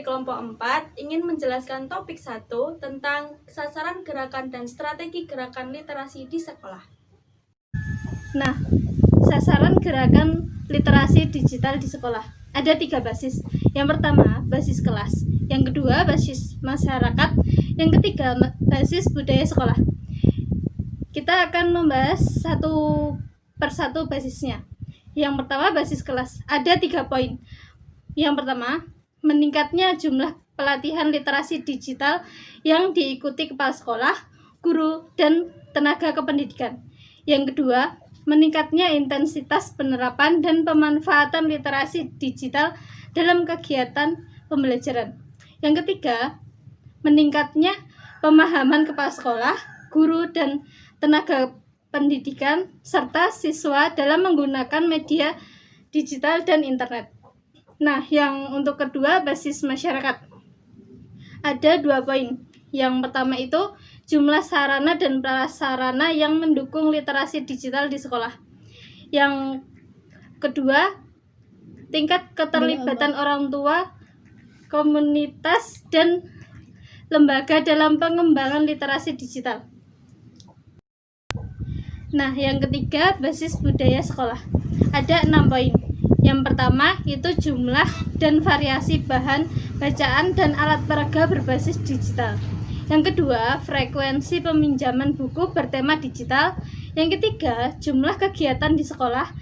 dari kelompok 4 ingin menjelaskan topik 1 tentang sasaran gerakan dan strategi gerakan literasi di sekolah. Nah, sasaran gerakan literasi digital di sekolah ada 3 basis. Yang pertama, basis kelas. Yang kedua, basis masyarakat. Yang ketiga, basis budaya sekolah. Kita akan membahas satu persatu basisnya. Yang pertama, basis kelas. Ada 3 poin. Yang pertama, meningkatnya jumlah pelatihan literasi digital yang diikuti kepala sekolah, guru, dan tenaga kependidikan. Yang kedua, meningkatnya intensitas penerapan dan pemanfaatan literasi digital dalam kegiatan pembelajaran. Yang ketiga, meningkatnya pemahaman kepala sekolah, guru, dan tenaga pendidikan, serta siswa dalam menggunakan media digital dan internet. Nah, yang untuk kedua, basis masyarakat. Ada 2 poin. Yang pertama itu jumlah sarana dan prasarana yang mendukung literasi digital di sekolah. Yang kedua, tingkat keterlibatan orang tua, komunitas, dan lembaga dalam pengembangan literasi digital. Nah, yang ketiga, basis budaya sekolah. Ada 6 poin. Yang pertama itu jumlah dan variasi bahan bacaan dan alat peraga berbasis digital. Yang kedua, frekuensi peminjaman buku bertema digital. Yang ketiga, jumlah kegiatan di sekolah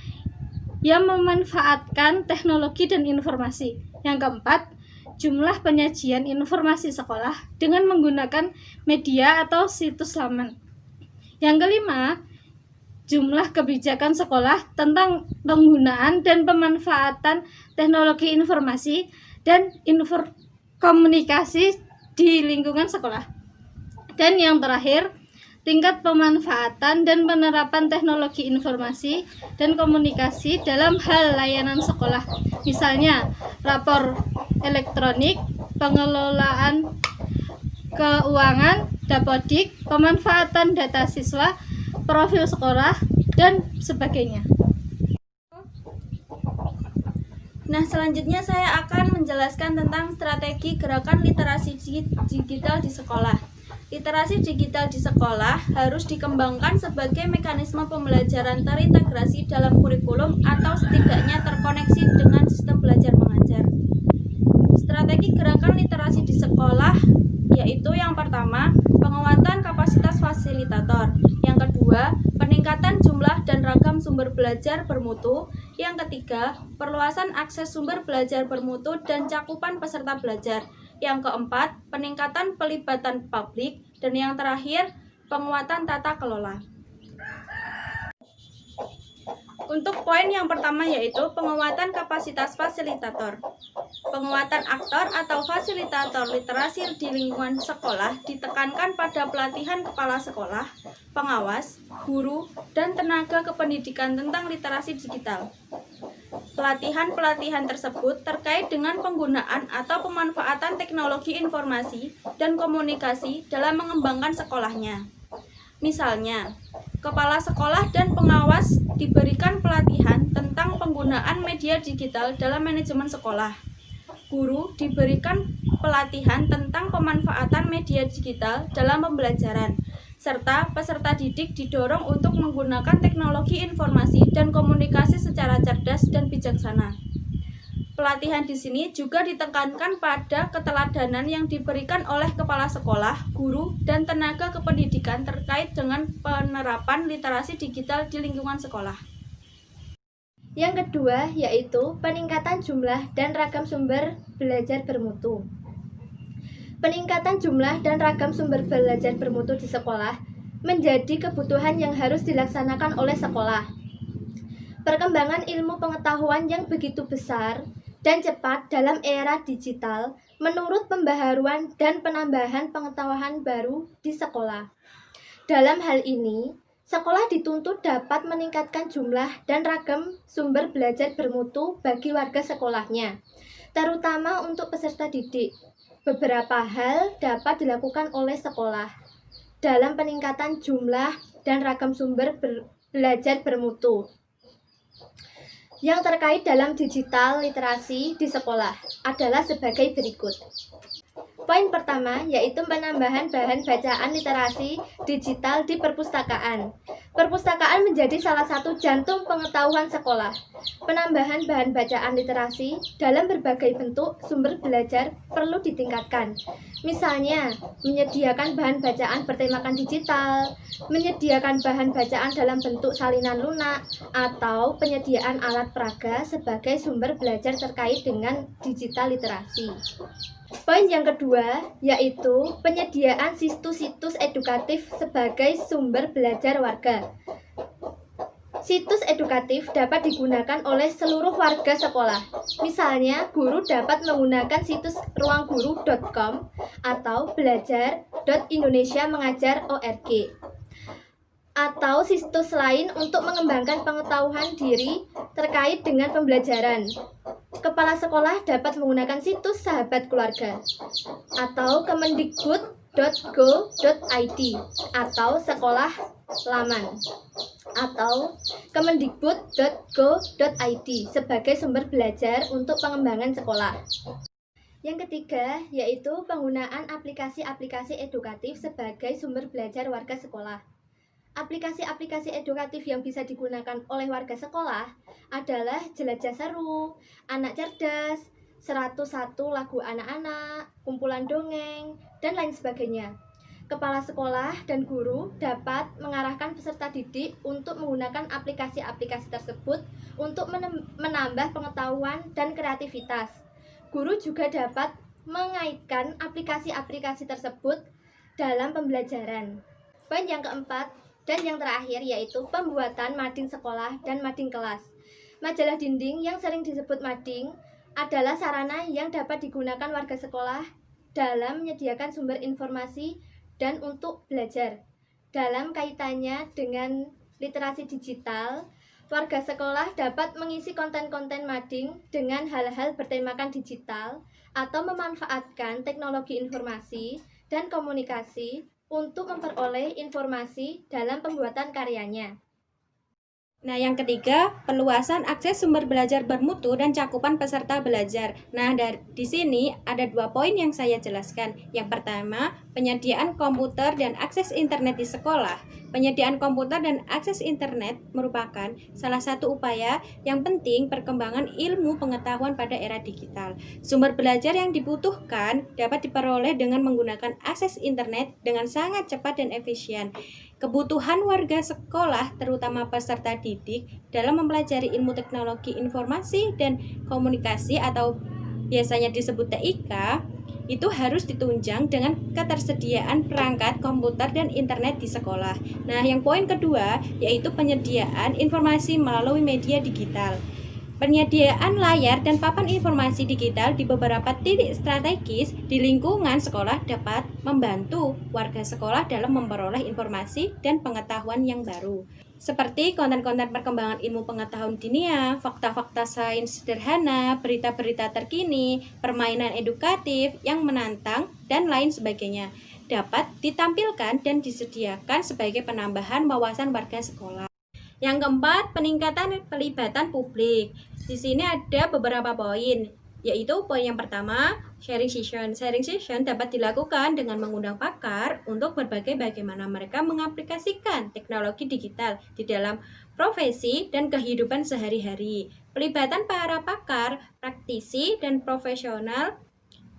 yang memanfaatkan teknologi dan informasi. Yang keempat, jumlah penyajian informasi sekolah dengan menggunakan media atau situs laman. Yang kelima, jumlah kebijakan sekolah tentang penggunaan dan pemanfaatan teknologi informasi dan komunikasi di lingkungan sekolah. Dan yang terakhir, tingkat pemanfaatan dan penerapan teknologi informasi dan komunikasi dalam hal layanan sekolah. Misalnya, rapor elektronik, pengelolaan keuangan, dapodik, pemanfaatan data siswa, profil sekolah, dan sebagainya. Nah, selanjutnya saya akan menjelaskan tentang strategi gerakan literasi digital di sekolah. Literasi digital di sekolah harus dikembangkan sebagai mekanisme pembelajaran terintegrasi dalam kurikulum atau setidaknya terkoneksi dengan sistem belajar mengajar. Strategi gerakan literasi di sekolah yaitu yang pertama, penguatan kapasitas fasilitator. Yang kedua, peningkatan jumlah dan ragam sumber belajar bermutu. Yang ketiga, perluasan akses sumber belajar bermutu dan cakupan peserta belajar. Yang keempat, peningkatan pelibatan publik. Dan yang terakhir, penguatan tata kelola. Untuk poin yang pertama yaitu penguatan kapasitas fasilitator. Penguatan aktor atau fasilitator literasi di lingkungan sekolah ditekankan pada pelatihan kepala sekolah, pengawas, guru, dan tenaga kependidikan tentang literasi digital. Pelatihan-pelatihan tersebut terkait dengan penggunaan atau pemanfaatan teknologi informasi dan komunikasi dalam mengembangkan sekolahnya. Misalnya, kepala sekolah dan pengawas diberikan pelatihan tentang penggunaan media digital dalam manajemen sekolah. Guru diberikan pelatihan tentang pemanfaatan media digital dalam pembelajaran, serta peserta didik didorong untuk menggunakan teknologi informasi dan komunikasi secara cerdas dan bijaksana. Pelatihan di sini juga ditekankan pada keteladanan yang diberikan oleh kepala sekolah, guru, dan tenaga kependidikan terkait dengan penerapan literasi digital di lingkungan sekolah. Yang kedua yaitu peningkatan jumlah dan ragam sumber belajar bermutu. Peningkatan jumlah dan ragam sumber belajar bermutu di sekolah menjadi kebutuhan yang harus dilaksanakan oleh sekolah. Perkembangan ilmu pengetahuan yang begitu besar dan cepat dalam era digital menurut pembaharuan dan penambahan pengetahuan baru di sekolah. Dalam hal ini, sekolah dituntut dapat meningkatkan jumlah dan ragam sumber belajar bermutu bagi warga sekolahnya, terutama untuk peserta didik. Beberapa hal dapat dilakukan oleh sekolah dalam peningkatan jumlah dan ragam sumber belajar bermutu. yang terkait dalam digital literasi di sekolah adalah sebagai berikut. Poin pertama yaitu penambahan bahan bacaan literasi digital di perpustakaan. Perpustakaan menjadi salah satu jantung pengetahuan sekolah. Penambahan bahan bacaan literasi dalam berbagai bentuk sumber belajar perlu ditingkatkan. Misalnya, menyediakan bahan bacaan bertemakan digital, menyediakan bahan bacaan dalam bentuk salinan lunak, atau penyediaan alat peraga sebagai sumber belajar terkait dengan digital literasi. Poin yang kedua yaitu penyediaan situs-situs edukatif sebagai sumber belajar warga. Situs edukatif dapat digunakan oleh seluruh warga sekolah. Misalnya, guru dapat menggunakan situs ruangguru.com atau belajar.indonesiamengajar.org atau situs lain untuk mengembangkan pengetahuan diri terkait dengan pembelajaran. Kepala sekolah dapat menggunakan situs sahabat keluarga atau kemendikbud.go.id atau sekolah laman atau kemendikbud.go.id sebagai sumber belajar untuk pengembangan sekolah. Yang ketiga yaitu penggunaan aplikasi-aplikasi edukatif sebagai sumber belajar warga sekolah. Aplikasi-aplikasi edukatif yang bisa digunakan oleh warga sekolah adalah Jelajah Seru, Anak Cerdas, 101 Lagu Anak-anak, Kumpulan Dongeng, dan lain sebagainya. Kepala sekolah dan guru dapat mengarahkan peserta didik untuk menggunakan aplikasi-aplikasi tersebut untuk menambah pengetahuan dan kreativitas. Guru juga dapat mengaitkan aplikasi-aplikasi tersebut dalam pembelajaran. Poin yang keempat dan yang terakhir yaitu pembuatan mading sekolah dan mading kelas. Majalah dinding yang sering disebut mading adalah sarana yang dapat digunakan warga sekolah dalam menyediakan sumber informasi dan untuk belajar. Dalam kaitannya dengan literasi digital, warga sekolah dapat mengisi konten-konten mading dengan hal-hal bertemakan digital atau memanfaatkan teknologi informasi dan komunikasi untuk memperoleh informasi dalam pembuatan karyanya. Nah, yang ketiga, perluasan akses sumber belajar bermutu dan cakupan peserta belajar. Nah, di sini ada 2 poin yang saya jelaskan. Yang pertama, penyediaan komputer dan akses internet di sekolah. Penyediaan komputer dan akses internet merupakan salah satu upaya yang penting perkembangan ilmu pengetahuan pada era digital. Sumber belajar yang dibutuhkan dapat diperoleh dengan menggunakan akses internet dengan sangat cepat dan efisien. Kebutuhan warga sekolah, terutama peserta didik, dalam mempelajari ilmu teknologi informasi dan komunikasi atau biasanya disebut TIK, itu harus ditunjang dengan ketersediaan perangkat komputer dan internet di sekolah. Nah, yang poin kedua yaitu penyediaan informasi melalui media digital. Penyediaan layar dan papan informasi digital di beberapa titik strategis di lingkungan sekolah dapat membantu warga sekolah dalam memperoleh informasi dan pengetahuan yang baru. Seperti konten-konten perkembangan ilmu pengetahuan dunia, fakta-fakta sains sederhana, berita-berita terkini, permainan edukatif yang menantang, dan lain sebagainya dapat ditampilkan dan disediakan sebagai penambahan wawasan warga sekolah. Yang keempat, peningkatan pelibatan publik. Di sini ada beberapa poin, yaitu poin yang pertama, sharing session. Sharing session dapat dilakukan dengan mengundang pakar untuk berbagai bagaimana mereka mengaplikasikan teknologi digital di dalam profesi dan kehidupan sehari-hari. Pelibatan para pakar, praktisi, dan profesional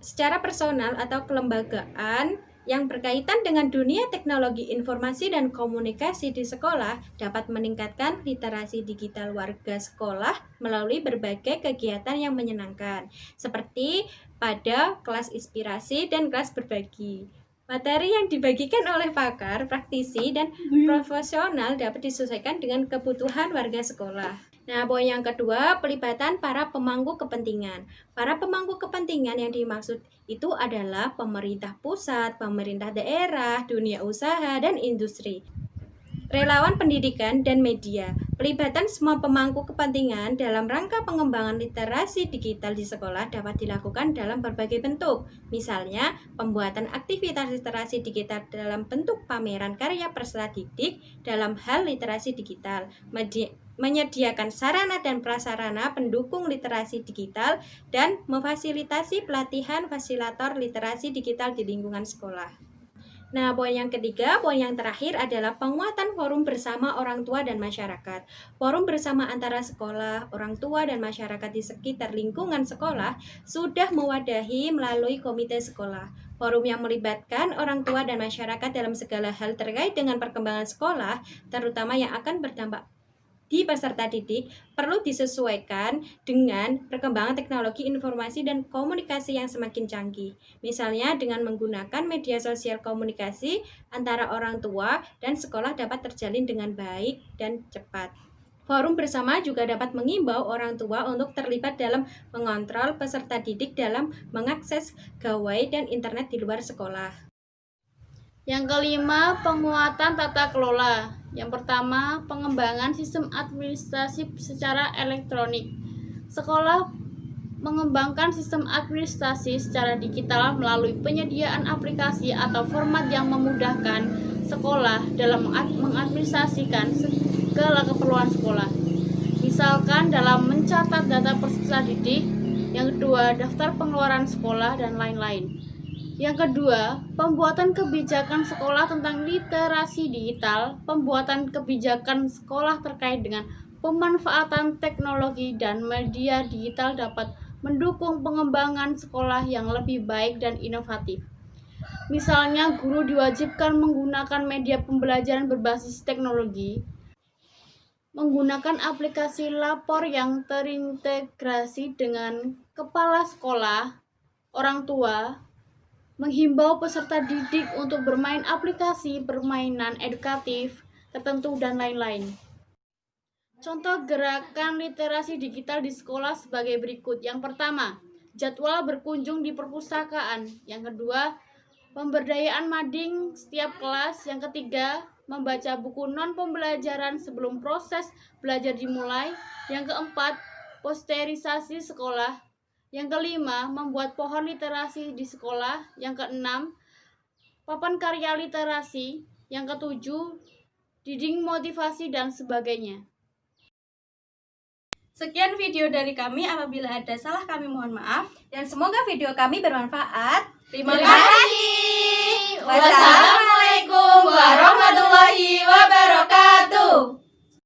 secara personal atau kelembagaan yang berkaitan dengan dunia teknologi informasi dan komunikasi di sekolah dapat meningkatkan literasi digital warga sekolah melalui berbagai kegiatan yang menyenangkan, seperti pada kelas inspirasi dan kelas berbagi. Materi yang dibagikan oleh pakar, praktisi, dan profesional dapat disesuaikan dengan kebutuhan warga sekolah. Nah, poin yang kedua, pelibatan para pemangku kepentingan. Para pemangku kepentingan yang dimaksud itu adalah pemerintah pusat, pemerintah daerah, dunia usaha, dan industri. Relawan pendidikan dan media. Pelibatan semua pemangku kepentingan dalam rangka pengembangan literasi digital di sekolah dapat dilakukan dalam berbagai bentuk. Misalnya, pembuatan aktivitas literasi digital dalam bentuk pameran karya peserta didik dalam hal literasi digital, menyediakan sarana dan prasarana pendukung literasi digital, dan memfasilitasi pelatihan fasilitator literasi digital di lingkungan sekolah. Nah, poin yang ketiga, poin yang terakhir adalah penguatan forum bersama orang tua dan masyarakat. Forum bersama antara sekolah, orang tua, dan masyarakat di sekitar lingkungan sekolah sudah mewadahi melalui komite sekolah. Forum yang melibatkan orang tua dan masyarakat dalam segala hal terkait dengan perkembangan sekolah, terutama yang akan berdampak di peserta didik, perlu disesuaikan dengan perkembangan teknologi informasi dan komunikasi yang semakin canggih. Misalnya dengan menggunakan media sosial, komunikasi antara orang tua dan sekolah dapat terjalin dengan baik dan cepat. Forum bersama juga dapat mengimbau orang tua untuk terlibat dalam mengontrol peserta didik dalam mengakses gawai dan internet di luar sekolah. Yang kelima, penguatan tata kelola. Yang pertama, pengembangan sistem administrasi secara elektronik. Sekolah mengembangkan sistem administrasi secara digital melalui penyediaan aplikasi atau format yang memudahkan sekolah dalam mengadministrasikan segala keperluan sekolah. Misalkan dalam mencatat data peserta didik, yang kedua, daftar pengeluaran sekolah, dan lain-lain. Yang kedua, pembuatan kebijakan sekolah tentang literasi digital, pembuatan kebijakan sekolah terkait dengan pemanfaatan teknologi dan media digital dapat mendukung pengembangan sekolah yang lebih baik dan inovatif. Misalnya, guru diwajibkan menggunakan media pembelajaran berbasis teknologi, menggunakan aplikasi lapor yang terintegrasi dengan kepala sekolah, orang tua, menghimbau peserta didik untuk bermain aplikasi permainan edukatif tertentu, dan lain-lain. Contoh gerakan literasi digital di sekolah sebagai berikut. Yang pertama, jadwal berkunjung di perpustakaan. Yang kedua, pemberdayaan mading setiap kelas. Yang ketiga, membaca buku non-pembelajaran sebelum proses belajar dimulai. Yang keempat, posterisasi sekolah. Yang kelima, membuat pohon literasi di sekolah. Yang keenam, papan karya literasi. Yang ketujuh, dinding motivasi, dan sebagainya. Sekian video dari kami, apabila ada salah kami mohon maaf, dan semoga video kami bermanfaat. Terima kasih. Wassalamualaikum warahmatullahi wabarakatuh.